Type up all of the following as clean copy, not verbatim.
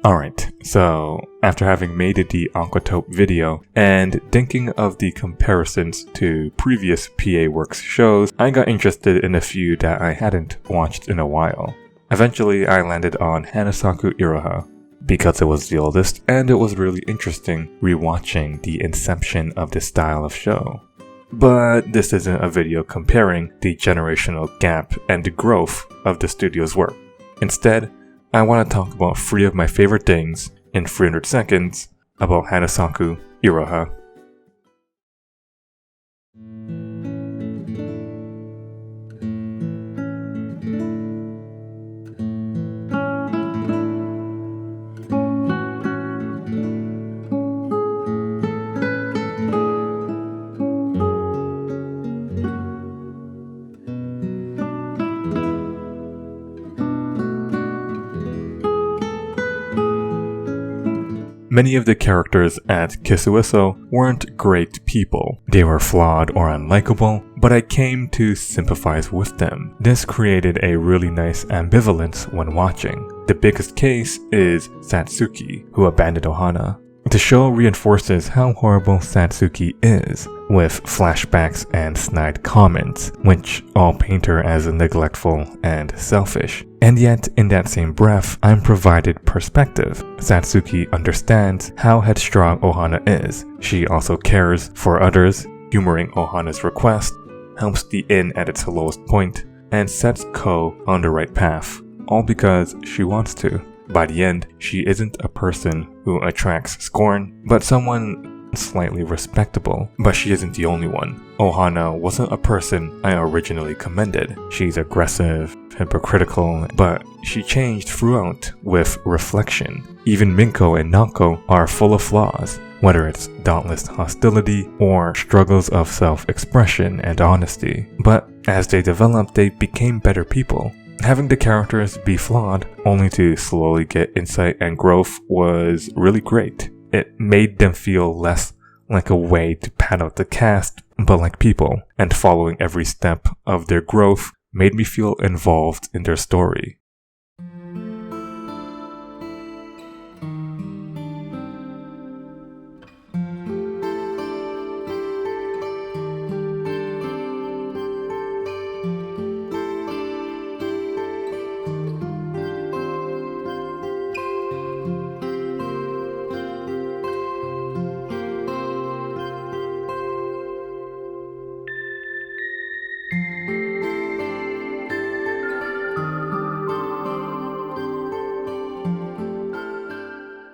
Alright, so after having made the Aquatope video and thinking of the comparisons to previous PA Works shows, I got interested in a few that I hadn't watched in a while. Eventually, I landed on Hanasaku Iroha because it was the oldest and it was really interesting rewatching the inception of this style of show. But this isn't a video comparing the generational gap and the growth of the studio's work. Instead, I want to talk about 3 of my favorite things in 300 seconds about Hanasaku Iroha. Many of the characters at Kisuiso weren't great people. They were flawed or unlikable, but I came to sympathize with them. This created a really nice ambivalence when watching. The biggest case is Satsuki, who abandoned Ohana. The show reinforces how horrible Satsuki is, with flashbacks and snide comments, which all paint her as neglectful and selfish. And yet, in that same breath, I'm provided perspective. Satsuki understands how headstrong Ohana is. She also cares for others, humoring Ohana's request, helps the inn at its lowest point, and sets Ko on the right path, all because she wants to. By the end, she isn't a person who attracts scorn, but someone slightly respectable. But she isn't the only one. Ohana wasn't a person I originally commended. She's aggressive, hypocritical, but she changed throughout with reflection. Even Minko and Nako are full of flaws, whether it's dauntless hostility or struggles of self-expression and honesty. But as they developed, they became better people. Having the characters be flawed only to slowly get insight and growth was really great. It made them feel less like a way to pad out the cast, but like people, and following every step of their growth made me feel involved in their story.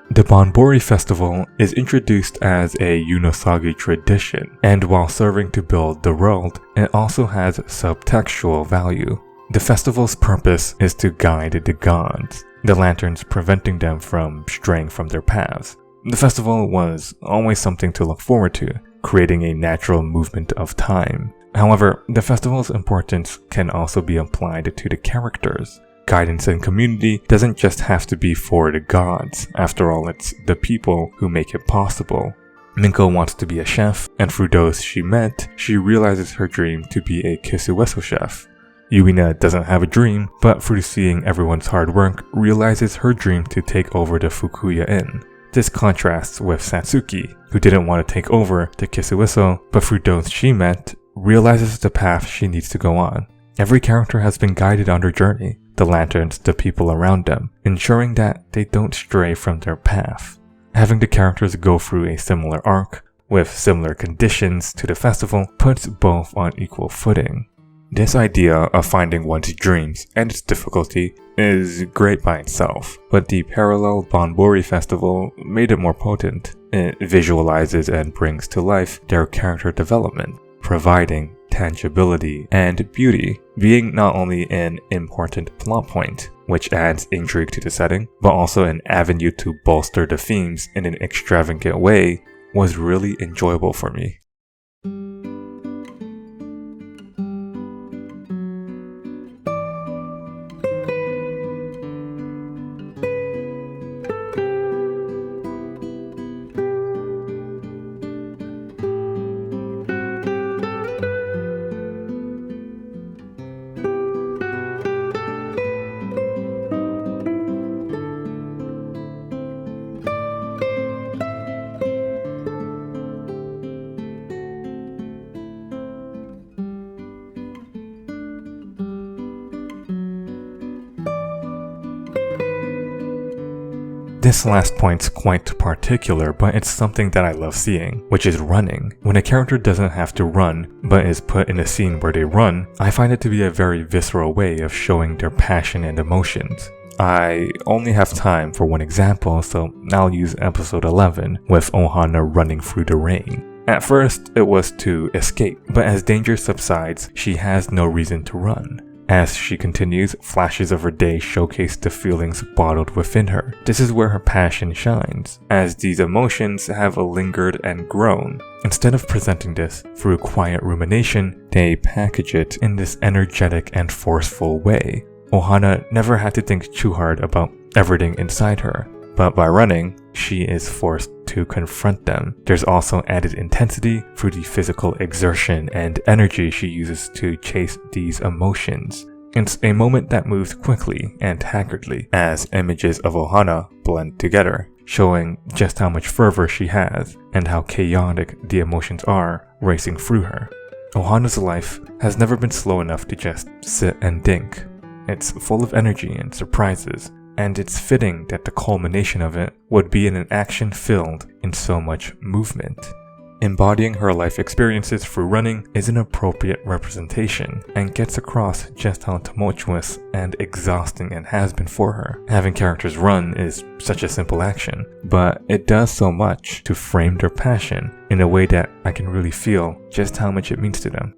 The Bonburi festival is introduced as a Unosagi tradition, and while serving to build the world, it also has subtextual value. The festival's purpose is to guide the gods, the lanterns preventing them from straying from their paths. The festival was always something to look forward to, creating a natural movement of time. However, the festival's importance can also be applied to the characters. Guidance and community doesn't just have to be for the gods. After all, it's the people who make it possible. Minko wants to be a chef, and through those she met, she realizes her dream to be a Kisuiso chef. Yuina doesn't have a dream, but through seeing everyone's hard work, realizes her dream to take over the Fukuya Inn. This contrasts with Satsuki, who didn't want to take over the Kisuiso, but through those she met, realizes the path she needs to go on. Every character has been guided on their journey, the lanterns, the people around them, ensuring that they don't stray from their path. Having the characters go through a similar arc, with similar conditions to the festival, puts both on equal footing. This idea of finding one's dreams and its difficulty is great by itself, but the parallel Bonburi festival made it more potent. It visualizes and brings to life their character development, providing tangibility and beauty, being not only an important plot point, which adds intrigue to the setting, but also an avenue to bolster the themes in an extravagant way, was really enjoyable for me. This last point's quite particular, but it's something that I love seeing, which is running. When a character doesn't have to run, but is put in a scene where they run, I find it to be a very visceral way of showing their passion and emotions. I only have time for one example, so I'll use episode 11 with Ohana running through the rain. At first, it was to escape, but as danger subsides, she has no reason to run. As she continues, flashes of her day showcase the feelings bottled within her. This is where her passion shines, as these emotions have lingered and grown. Instead of presenting this through quiet rumination, they package it in this energetic and forceful way. Ohana never had to think too hard about everything inside her, but by running, she is forced to confront them. There's also added intensity through the physical exertion and energy she uses to chase these emotions. It's a moment that moves quickly and haggardly as images of Ohana blend together, showing just how much fervor she has and how chaotic the emotions are racing through her. Ohana's life has never been slow enough to just sit and think. It's full of energy and surprises, and it's fitting that the culmination of it would be in an action filled in so much movement. Embodying her life experiences through running is an appropriate representation and gets across just how tumultuous and exhausting it has been for her. Having characters run is such a simple action, but it does so much to frame their passion in a way that I can really feel just how much it means to them.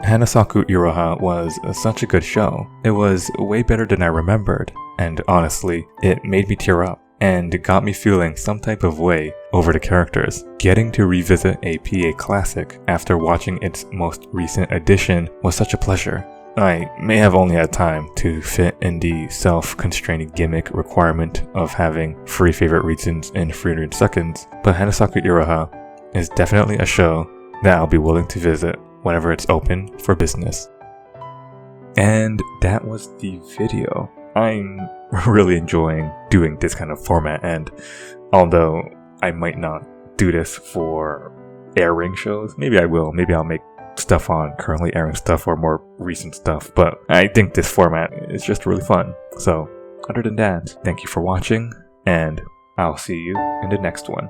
Hanasaku Iroha was such a good show. It was way better than I remembered, and honestly, it made me tear up and got me feeling some type of way over the characters. Getting to revisit a PA classic after watching its most recent edition was such a pleasure. I may have only had time to fit in the self-constraining gimmick requirement of having 3 favorite reasons in 300 seconds, but Hanasaku Iroha is definitely a show that I'll be willing to visit whenever it's open for business. And that was the video. I'm really enjoying doing this kind of format, and although I might not do this for airing shows, maybe I will. Maybe I'll make stuff on currently airing stuff or more recent stuff, but I think this format is just really fun. So other than that, thank you for watching, and I'll see you in the next one.